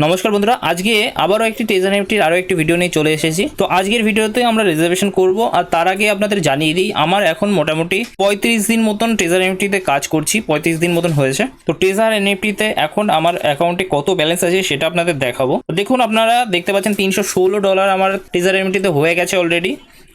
নমস্কার বন্ধুরা, আজকে আবারও একটি টেজার এনএফটির আরও একটি ভিডিও নিয়ে চলে এসেছি। তো আজকের ভিডিওতে আমরা রিজার্ভেশন করব, আর তার আগে আপনাদের জানিয়ে দিই আমার এখন মোটামুটি 35 দিন মতন টেজার এনএফটিতে কাজ করছি। 35 দিন মতন হয়েছে। তো টেজার এনএফটিতে এখন আমার অ্যাকাউন্টে কত ব্যালেন্স আছে সেটা আপনাদের দেখাবো। দেখুন, আপনারা দেখতে পাচ্ছেন $316 আমার টেজার এনএফটিতে হয়ে গেছে অলরেডি।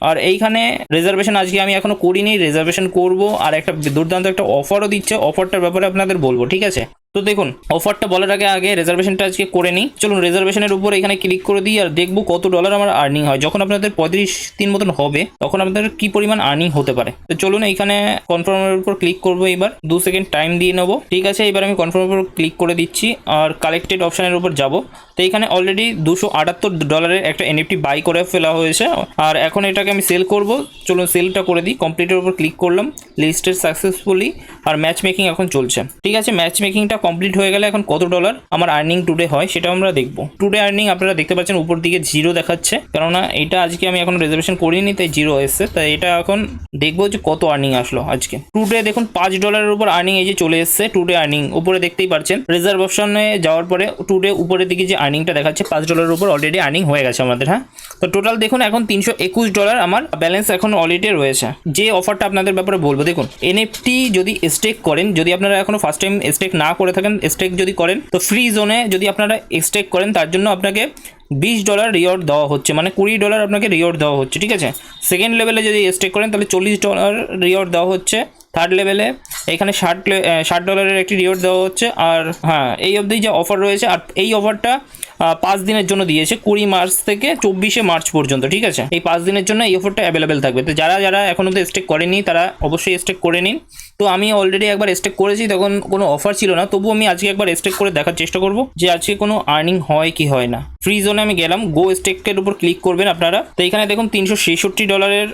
আর এইখানে রিজার্ভেশন আজকে আমি এখনো করিনি, রিজার্ভেশন করব। আর একটা দুর্দান্ত একটা অফারও দিচ্ছে, অফারটার ব্যাপারে আপনাদের বলবো, ঠিক আছে? তো দেখুন, অফারটা বলার আগে রিজার্ভেশনটা আজকে করে নিই। চলুন রিজার্ভেশনের উপর এখানে ক্লিক করে দিই আর দেখবো কত ডলার আমার আর্নিং হয়। যখন আপনাদের 35 দিন মতন হবে তখন আপনাদের কি পরিমাণ আর্নিং হতে পারে। তো চলুন এইখানে কনফার্মের উপর ক্লিক করবো। এবার 2 সেকেন্ড টাইম দিয়ে নেবো, ঠিক আছে? এবার আমি কনফার্মের উপর ক্লিক করে দিচ্ছি আর কালেক্টেড অপশানের উপর যাব। তো এখানে অলরেডি $278 একটা এনএফটি বাই করে ফেলা হয়েছে, আর এখন এটাকে আমি সেল করব। চলুন সেলটা করে দিই। কমপ্লিটের উপর ক্লিক করলাম, লিস্টেড সাকসেসফুলি, আর ম্যাচ মেকিং এখন চলছে, ঠিক আছে? ম্যাচ মেকিংটা কমপ্লিট হয়ে গেলে এখন কত ডলার আমার আর্নিং টুডে হয় সেটা আমরা দেখবো। টুডে আর্নিং আপনারা দেখতে পাচ্ছেন উপর দিকে 0 দেখাচ্ছে, কেননা এটা আজকে আমি এখন রিজার্ভেশন করিনি তাই 0 এসছে। তাই এটা এখন দেখবো যে কত আর্নিং আসলো আজকে। টুডে দেখুন $5 উপর আর্নিং এই যে চলে এসছে। টুডে আর্নিং উপরে দেখতেই পাচ্ছেন, রিজার্ভ অপশনে যাওয়ার পরে টুডে উপরের দিকে যে আর্নিংটা দেখাচ্ছে $5 উপর অলরেডি আর্নিং হয়ে গেছে আমাদের। হ্যাঁ, তো টোটাল দেখুন এখন $321 আমার ব্যালেন্স এখন অলরেডি রয়েছে। যে অফারটা আপনাদের ব্যাপারে বলবো, দেখুন এনএফটি যদি স্টেক করেন, যদি আপনারা এখনো ফার্স্ট টাইম স্টেক না করে থাকেন, স্টেক যদি করেন তো ফ্রি জোনে যদি আপনারা স্টেক করেন তার জন্য আপনাকে $20 রিওয়ার্ড দেওয়া হচ্ছে, মানে $20 আপনাকে রিওয়ার্ড দেওয়া হচ্ছে, ঠিক আছে? সেকেন্ড লেভেলে যদি স্টেক করেন তাহলে $40 রিওয়ার্ড দেওয়া হচ্ছে। থার্ড লেভেলে এখানে $60 একটি রিওয়ার্ড দেওয়া হচ্ছে। আর হ্যাঁ, এই অবধি যে অফার রয়েছে, আর এই অফারটা 5 দিনের জন্য দিয়েছে, 20 মার্চ থেকে 24 মার্চ পর্যন্ত, ঠিক আছে? এই 5 দিনের জন্য এই অফারটা অ্যাভেলেবেল থাকবে। তো যারা যারা এখন অব্দি স্টেক করেনি তারা অবশ্যই স্টেক করে নিন। তো আমি অলরেডি একবার স্টেক করেছি, তখন কোনো অফার ছিল না, তবু আমি আজকে একবার স্টেক করে দেখার চেষ্টা করব যে আজকে কোনো আর্নিং হয় কি হয় না। ফ্রি জোনে আমি গেলাম, গো স্টেকের উপর ক্লিক করবেন আপনারা। তো এখানে দেখুন $366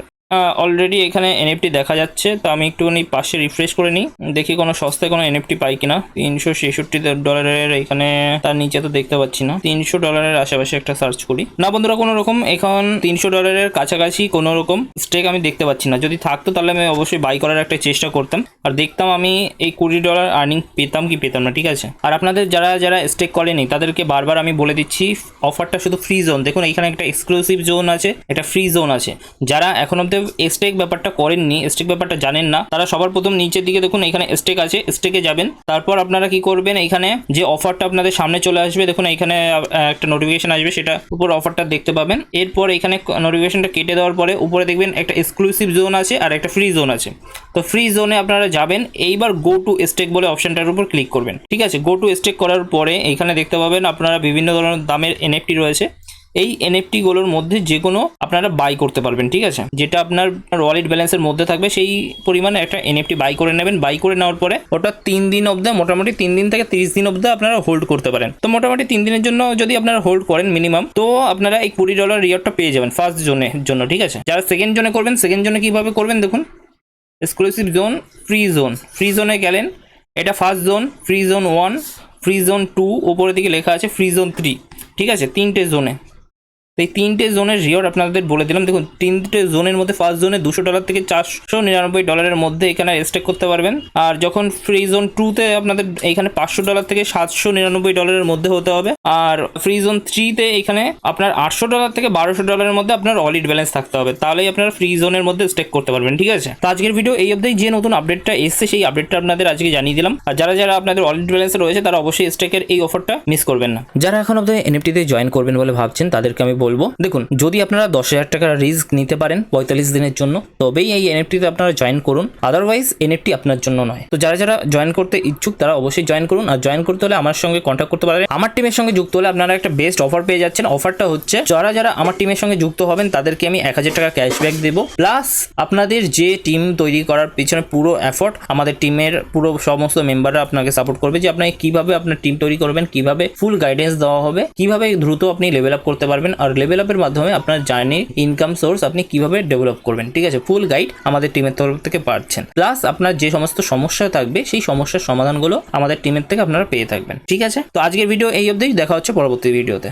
অলরেডি এখানে এনএফটি দেখা যাচ্ছে। তো আমি একটুখানি পাশে রিফ্রেশ করে নিই, দেখি কোনো সস্তায় কোনো এনএফটি পাই কিনা। $366 এখানে, তার নিচে তো দেখতে পাচ্ছি না। $300 আশেপাশে একটা সার্চ করি। না বন্ধুরা, কোনো রকম এখন $300 কাছাকাছি কোনো রকম স্টেক আমি দেখতে পাচ্ছি না। যদি থাকতো তাহলে আমি অবশ্যই বাই করার একটা চেষ্টা করতাম, আর দেখতাম আমি এই $20 আর্নিং পেতাম কি পেতাম না, ঠিক আছে? আর আপনাদের যারা যারা স্টেক করেনি তাদেরকে বারবার আমি বলে দিচ্ছি, অফারটা শুধু ফ্রি জোন। দেখুন এখানে একটা এক্সক্লুসিভ জোন আছে, একটা ফ্রি জোন আছে। যারা এখন অব্দি স্টেক ব্যাপারটা করেননি, স্টেক ব্যাপারটা জানেন না, তারা সবার প্রথম নিচের দিকে দেখুন এখানে স্টেক আছে, স্টেকে যাবেন। তারপর আপনারা কি করবেন, এখানে যে অফারটা আপনাদের সামনে চলে আসবে, দেখুন এখানে একটা নোটিফিকেশন আসবে, সেটা উপর অফারটা দেখতে পাবেন। এরপর এখানে নোটিফিকেশনটা কেটে দেওয়ার পরে উপরে দেখবেন একটা এক্সক্লুসিভ জোন আছে আর একটা ফ্রি জোন আছে। তো ফ্রি জোনে আপনারা যাবেন, এইবার গো টু স্টেক বলে অপশনটার উপর ক্লিক করবেন, ঠিক আছে? গো টু স্টেক করার পরে এখানে দেখতে পাবেন আপনারা বিভিন্ন ধরনের দামের এনএফটি রয়েছে। এই এনএফটিগুলোর মধ্যে যে কোনো আপনারা বাই করতে পারবেন, ঠিক আছে? যেটা আপনার ওয়ালেট ব্যালেন্সের মধ্যে থাকবে সেই পরিমাণে একটা এনএফটি বাই করে নেবেন। বাই করে নেওয়ার পরে ওটা 3 দিন অবধি, মোটামুটি 3 দিন থেকে 30 দিন অবধি আপনারা হোল্ড করতে পারেন। তো মোটামুটি 3 দিনের জন্য যদি আপনারা হোল্ড করেন মিনিমাম, তো আপনারা এই $20 রিওয়ার্ডটা পেয়ে যাবেন ফার্স্ট জোনের জন্য, ঠিক আছে? যারা সেকেন্ড জোনে করবেন, সেকেন্ড জোনে কীভাবে করবেন দেখুন, exclusive zone, free zone. Free জোনে গেলেন, এটা first zone, free zone 1, free zone 2, ওপরের দিকে লেখা আছে ফ্রি জোন 3, ঠিক আছে? 3টে জোনে। এই 3টে জোনের রিওয়ার্ড আপনাদের বলে দিলাম। দেখুন 3টে জোনের মধ্যে ফার্স্ট জোনে $200 থেকে $499 মধ্যে এখানে স্টেক করতে পারবেন। আর যখন ফ্রি জোন 2তে আপনাদের এখানে $500 থেকে $799 মধ্যে হতে হবে। আর ফ্রি জোন 3তে এখানে আপনার $800 থেকে $1200 মধ্যে আপনার ওয়ালেট ব্যালেন্স থাকতে হবে, তাহলেই আপনারা ফ্রি জোনের মধ্যে স্টেক করতে পারবেন, ঠিক আছে? তো আজকের ভিডিও এই অবধি। যে নতুন আপডেটটা এসছে সেই আপডেটটা আপনাদের আজকে জানিয়ে দিলাম। আর যারা যারা আপনাদের ওয়ালেট ব্যালেন্সে রয়েছে তারা অবশ্যই স্টেকের এই অফারটা মিস করবেন না। যারা এখন অবধি এনএফটিতে জয়েন করবেন বলে ভাবছেন তাদেরকে আমি বলবো, দেখুন যদি আপনারা 10,000 টাকার রিস্ক নিতে পারেন 45 দিনের জন্য, তবেই এই এনএফটিতে আপনারা জয়েন করুন, আদারওয়াইজ এনএফটি আপনার জন্য নয়। তো যারা যারা জয়েন করতে ইচ্ছুক তারা অবশ্যই জয়েন করুন। আর জয়েন করতে হলে আমার সঙ্গে কন্ট্যাক্ট করতে পারেন। আমার টিমের সঙ্গে যুক্ত হলে আপনারা একটা বেস্ট অফার পেয়ে যাচ্ছেন। অফারটা হচ্ছে যারা যারা আমার টিমের সঙ্গে যুক্ত হবেন তাদেরকে আমি 1000 টাকা ক্যাশব্যাক দেবো, প্লাস আপনাদের যে টিম তৈরি করার পিছনে পুরো এফর্ট আমাদের টিমের পুরো সমস্ত মেম্বাররা আপনাকে সাপোর্ট করবে, যে আপনাকে কিভাবে আপনার টিম তৈরি করবেন, কিভাবে ফুল গাইডেন্স দেওয়া হবে, কিভাবে দ্রুত আপনি লেভেল আপ করতে পারবেন, আর লেভেল আপের মাধ্যমে আপনার জার্নি ইনকাম সোর্স আপনি কিভাবে ডেভেলপ করবেন, ঠিক আছে? ফুল গাইড আমাদের টিমের তরফ থেকে পাচ্ছেন। প্লাস আপনার যে সমস্ত সমস্যা থাকবে সেই সমস্যার সমাধানগুলো আমাদের টিমের থেকে আপনারা পেয়ে থাকবেন, ঠিক আছে? তো আজকের ভিডিও এই অবধি, দেখা হচ্ছে পরবর্তী ভিডিওতে।